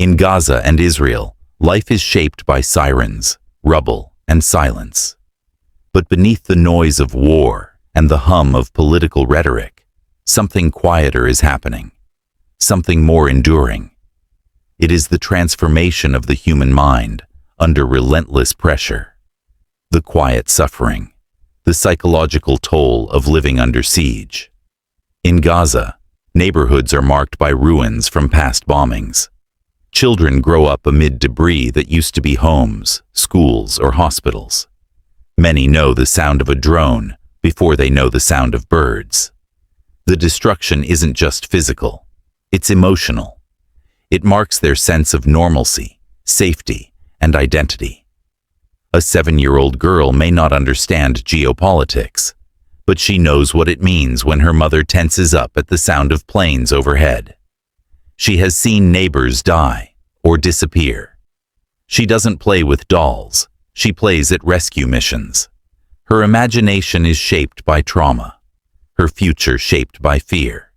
In Gaza and Israel, life is shaped by sirens, rubble, and silence. But beneath the noise of war and the hum of political rhetoric, something quieter is happening, something more enduring. It is the transformation of the human mind under relentless pressure, the quiet suffering, the psychological toll of living under siege. In Gaza, neighborhoods are marked by ruins from past bombings. Children grow up amid debris that used to be homes, schools, or hospitals. Many know the sound of a drone before they know the sound of birds. The destruction isn't just physical, it's emotional. It marks their sense of normalcy, safety, and identity. A 7-year-old girl may not understand geopolitics, but she knows what it means when her mother tenses up at the sound of planes overhead. She has seen neighbors die or disappear. She doesn't play with dolls, she plays at rescue missions. Her imagination is shaped by trauma, her future shaped by fear.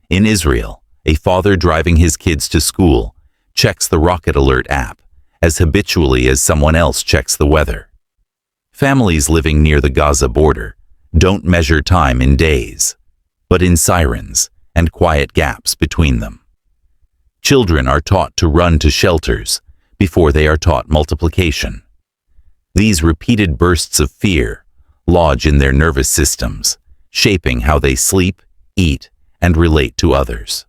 In Israel, a father driving his kids to school checks the Rocket Alert app as habitually as someone else checks the weather. Families living near the Gaza border don't measure time in days, but in sirens and quiet gaps between them. Children are taught to run to shelters before they are taught multiplication. These repeated bursts of fear lodge in their nervous systems, shaping how they sleep, eat, and relate to others.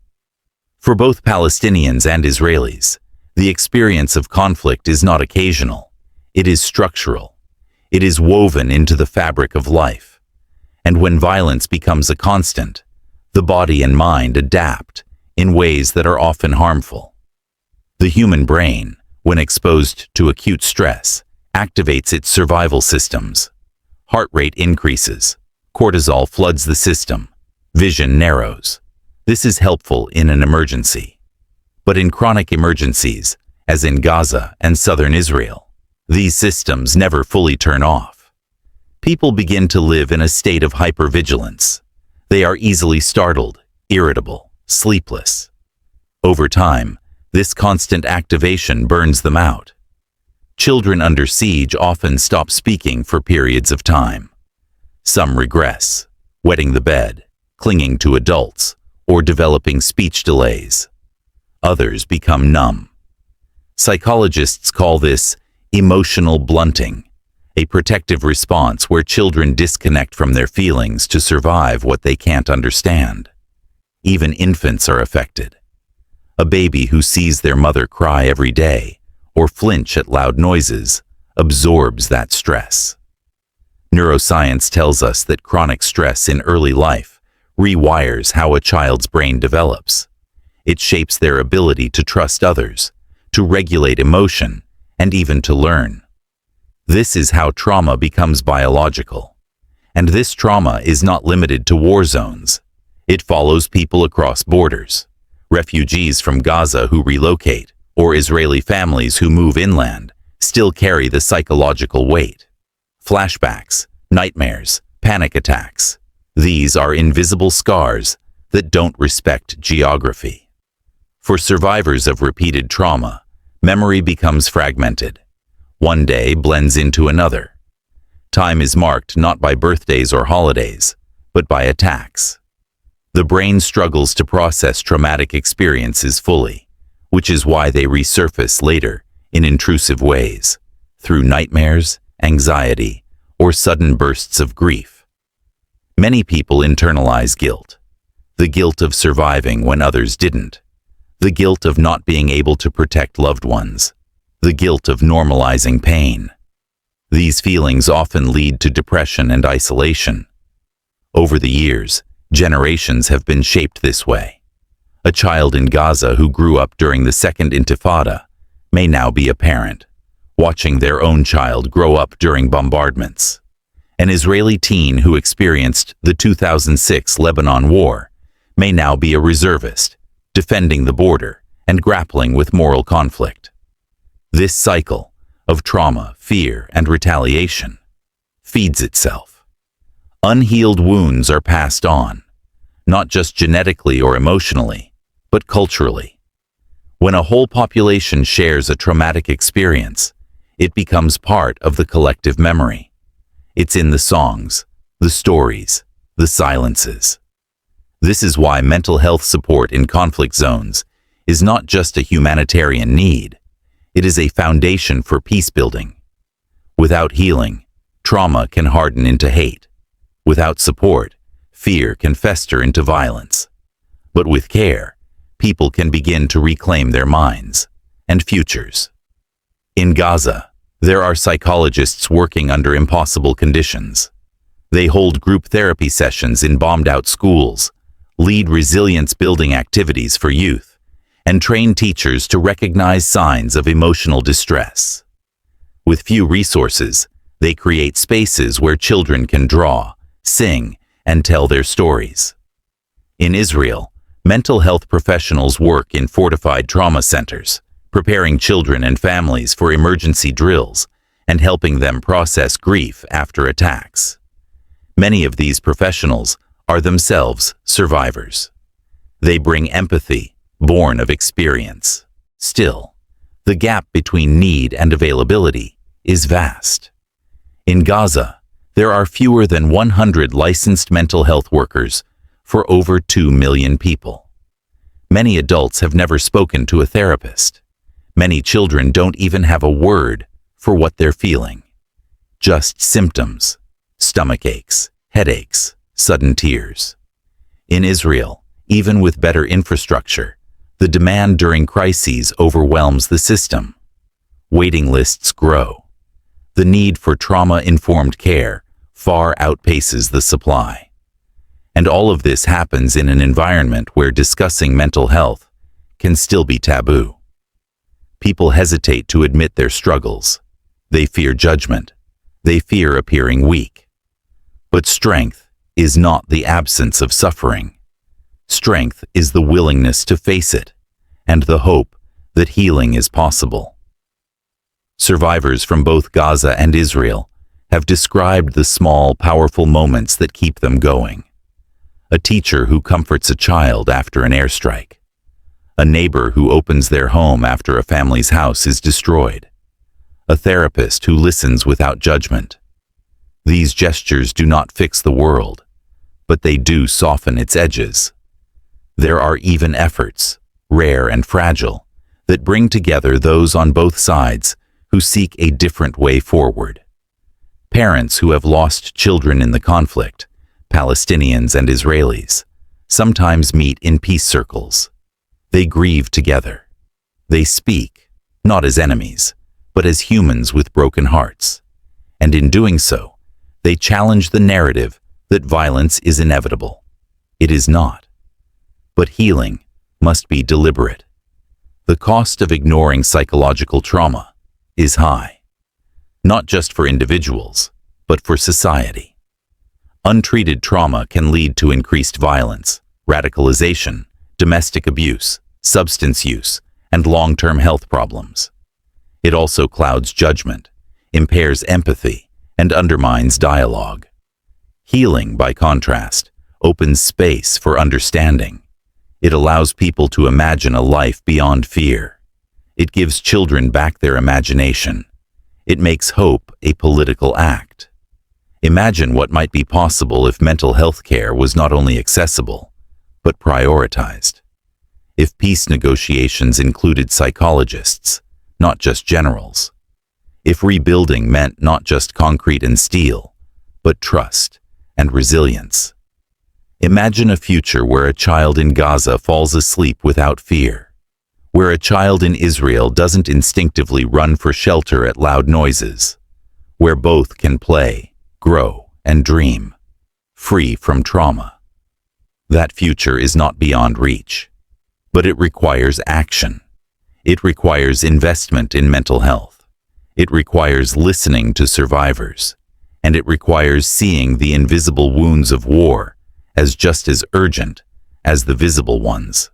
For both Palestinians and Israelis, the experience of conflict is not occasional, it is structural. It is woven into the fabric of life. And when violence becomes a constant, the body and mind adapt in ways that are often harmful. The human brain, when exposed to acute stress, activates its survival systems. Heart rate increases, cortisol floods the system, vision narrows. This is helpful in an emergency. But in chronic emergencies, as in Gaza and southern Israel, these systems never fully turn off. People begin to live in a state of hypervigilance. They are easily startled, irritable, sleepless. Over time, this constant activation burns them out. Children under siege often stop speaking for periods of time. Some regress, wetting the bed, clinging to adults, or developing speech delays. Others become numb. Psychologists call this emotional blunting, a protective response where children disconnect from their feelings to survive what they can't understand. Even infants are affected. A baby who sees their mother cry every day or flinch at loud noises absorbs that stress. Neuroscience tells us that chronic stress in early life rewires how a child's brain develops. It shapes their ability to trust others, to regulate emotion, and even to learn. This is how trauma becomes biological. And this trauma is not limited to war zones. It follows people across borders, refugees from Gaza who relocate, or Israeli families who move inland, still carry the psychological weight. Flashbacks, nightmares, panic attacks. These are invisible scars that don't respect geography. For survivors of repeated trauma, memory becomes fragmented. One day blends into another. Time is marked not by birthdays or holidays, but by attacks. The brain struggles to process traumatic experiences fully, which is why they resurface later in intrusive ways, through nightmares, anxiety, or sudden bursts of grief. Many people internalize guilt. The guilt of surviving when others didn't. The guilt of not being able to protect loved ones. The guilt of normalizing pain. These feelings often lead to depression and isolation. Over the years, generations have been shaped this way. A child in Gaza who grew up during the Second Intifada may now be a parent, watching their own child grow up during bombardments. An Israeli teen who experienced the 2006 Lebanon War may now be a reservist, defending the border and grappling with moral conflict. This cycle of trauma, fear, and retaliation feeds itself. Unhealed wounds are passed on, not just genetically or emotionally, but culturally. When a whole population shares a traumatic experience, it becomes part of the collective memory. It's in the songs, the stories, the silences. This is why mental health support in conflict zones is not just a humanitarian need, it is a foundation for peace building. Without healing, trauma can harden into hate. Without support, fear can fester into violence. But with care, people can begin to reclaim their minds and futures. In Gaza, there are psychologists working under impossible conditions. They hold group therapy sessions in bombed-out schools, lead resilience-building activities for youth, and train teachers to recognize signs of emotional distress. With few resources, they create spaces where children can draw, sing, and tell their stories. In Israel, mental health professionals work in fortified trauma centers, preparing children and families for emergency drills and helping them process grief after attacks. Many of these professionals are themselves survivors. They bring empathy, born of experience. Still, the gap between need and availability is vast. In Gaza, there are fewer than 100 licensed mental health workers for over 2 million people. Many adults have never spoken to a therapist. Many children don't even have a word for what they're feeling. Just symptoms, stomach aches, headaches, sudden tears. In Israel, even with better infrastructure, the demand during crises overwhelms the system. Waiting lists grow. The need for trauma-informed care far outpaces the supply. And all of this happens in an environment where discussing mental health can still be taboo. People hesitate to admit their struggles. They fear judgment. They fear appearing weak. But strength is not the absence of suffering. Strength is the willingness to face it, and the hope that healing is possible. Survivors from both Gaza and Israel have described the small, powerful moments that keep them going. A teacher who comforts a child after an airstrike. A neighbor who opens their home after a family's house is destroyed. A therapist who listens without judgment. These gestures do not fix the world, but they do soften its edges. There are even efforts, rare and fragile, that bring together those on both sides who seek a different way forward. Parents who have lost children in the conflict, Palestinians and Israelis, sometimes meet in peace circles. They grieve together. They speak, not as enemies, but as humans with broken hearts. And in doing so, they challenge the narrative that violence is inevitable. It is not. But healing must be deliberate. The cost of ignoring psychological trauma is high, not just for individuals, but for society. Untreated trauma can lead to increased violence, radicalization, domestic abuse, substance use, and long-term health problems. It also clouds judgment, impairs empathy, and undermines dialogue. Healing, by contrast, opens space for understanding. It allows people to imagine a life beyond fear. It gives children back their imagination. It makes hope a political act. Imagine what might be possible if mental health care was not only accessible, but prioritized. If peace negotiations included psychologists, not just generals. If rebuilding meant not just concrete and steel, but trust and resilience. Imagine a future where a child in Gaza falls asleep without fear, where a child in Israel doesn't instinctively run for shelter at loud noises, where both can play, grow, and dream, free from trauma. That future is not beyond reach, but it requires action. It requires investment in mental health. It requires listening to survivors, and it requires seeing the invisible wounds of war as just as urgent as the visible ones.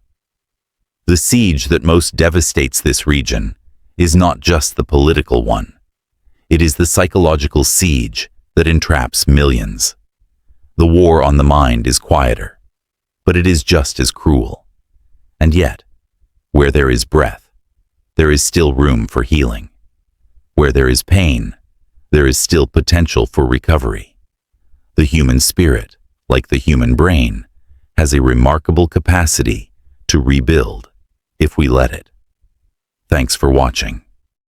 The siege that most devastates this region is not just the political one. It is the psychological siege that entraps millions. The war on the mind is quieter, but it is just as cruel. And yet, where there is breath, there is still room for healing. Where there is pain, there is still potential for recovery. The human spirit, like the human brain, has a remarkable capacity to rebuild if we let it. Thanks for watching.